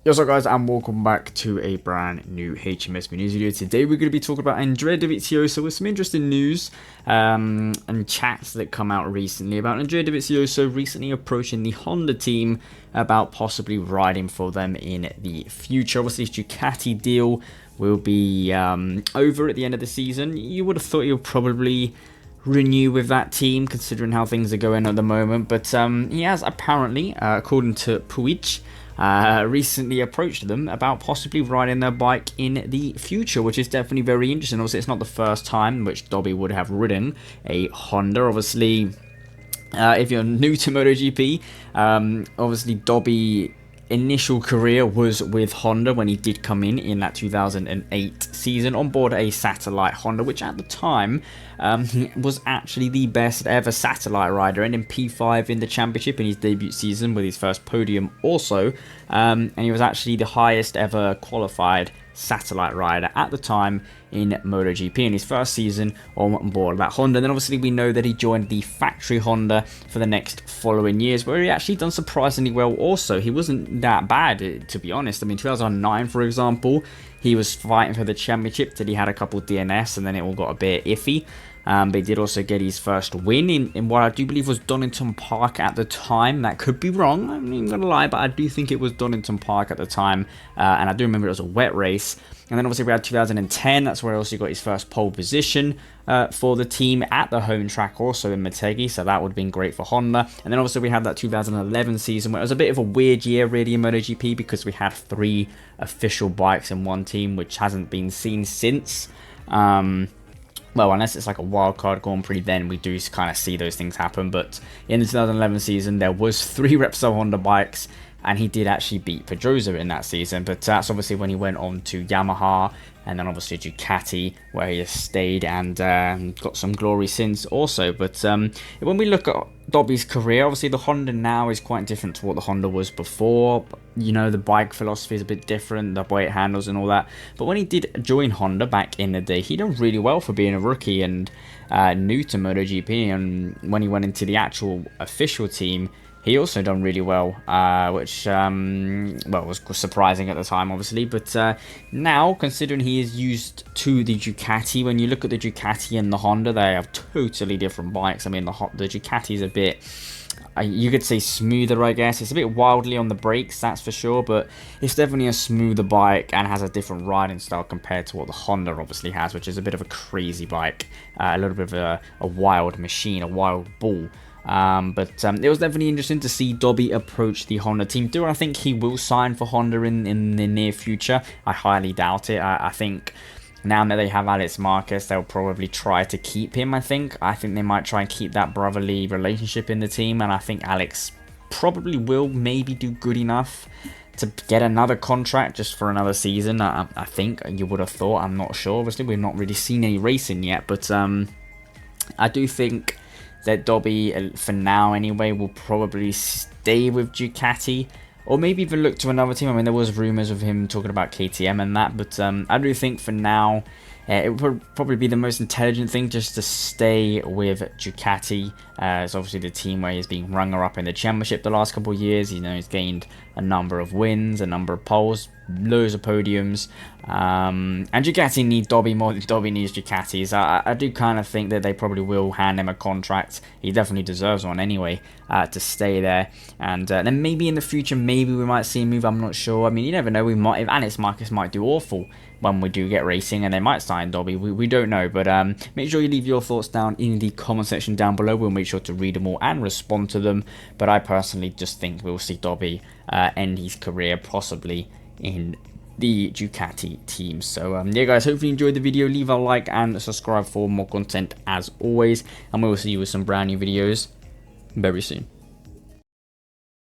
Yo, what's up guys, and welcome back to a brand new Hijomeatman news video. Today we're going to be talking about Andrea Dovizioso with some interesting news and chats that come out recently about Andrea Dovizioso recently approaching the Honda team about possibly riding for them in the future. Obviously his Ducati deal will be over at the end of the season. You would have thought he'll probably renew with that team considering how things are going at the moment, but he has apparently, according to Puig, recently approached them about possibly riding their bike in the future, which is definitely very interesting. Obviously, it's not the first time which Dovi would have ridden a Honda. Obviously, if you're new to MotoGP, obviously Dovi initial career was with Honda when he did come in that 2008 season on board a satellite Honda, which at the time he was actually the best ever satellite rider, ending P5 in the championship in his debut season with his first podium also, and he was actually the highest ever qualified satellite rider at the time in MotoGP in his first season on board that Honda. And then obviously we know that he joined the factory Honda for the next following years, where he actually done surprisingly well also. He wasn't that bad, to be honest. I mean, 2009, for example, he was fighting for the championship till he had a couple DNS and then it all got a bit iffy. But he did also get his first win in what I do believe was Donington Park at the time. That could be wrong, I'm not even going to lie, but I do think it was Donington Park at the time. And I do remember it was a wet race. And then obviously we had 2010, that's where he also got his first pole position for the team at the home track, also in Motegi, so that would have been great for Honda. And then obviously we had that 2011 season where it was a bit of a weird year really in MotoGP because we had 3 official bikes in one team, which hasn't been seen since. Well, unless it's like a wild card Grand Prix, then we do kind of see those things happen. But in the 2011 season, there was 3 Repsol Honda bikes, and he did actually beat Pedrosa in that season. But that's obviously when he went on to Yamaha, and then obviously Ducati, where he has stayed and got some glory since also. But when we look at Dovi's career, obviously the Honda now is quite different to what the Honda was before. You know, the bike philosophy is a bit different, the way it handles and all that. But when he did join Honda back in the day, he done really well for being a rookie and new to MotoGP. And when he went into the actual official team, he also done really well, which well, was surprising at the time, obviously. But now, considering he is used to the Ducati, when you look at the Ducati and the Honda, they have totally different bikes. I mean, the Ducati is a bit, you could say smoother, I guess. It's a bit wildly on the brakes, that's for sure, but it's definitely a smoother bike and has a different riding style compared to what the Honda obviously has, which is a bit of a crazy bike, a little bit of a wild machine, a wild bull. But it was definitely interesting to see Dovi approach the Honda team. Do I think he will sign for Honda in the near future? I highly doubt it. I think now that they have Alex Marquez, they'll probably try to keep him, I think they might try and keep that brotherly relationship in the team, and I think Alex probably will maybe do good enough to get another contract just for another season. I think you would have thought. I'm not sure. Obviously, we've not really seen any racing yet, but I do think that Dovi, for now anyway, will probably stay with Ducati, or maybe even look to another team. I mean, there was rumours of him talking about KTM and that, but I do think for now it would probably be the most intelligent thing just to stay with Ducati. It's obviously the team where he's been runner-up in the championship the last couple of years. You know, he's gained a number of wins, a number of poles, loads of podiums, and Ducati need Dovi more than Dovi needs Ducatis. I do kind of think that they probably will hand him a contract. He definitely deserves one anyway, to stay there, and then maybe in the future, maybe we might see him move. I'm not sure. I mean, you never know. We might, if Alex Marquez might do awful when we do get racing, and they might sign Dovi. We don't know, but make sure you leave your thoughts down in the comment section down below. We'll make sure to read them all and respond to them. But I personally just think we'll see Dovi end his career possibly in the Ducati team. So yeah guys, hopefully you enjoyed the video. Leave a like and subscribe for more content as always, and we will see you with some brand new videos very soon.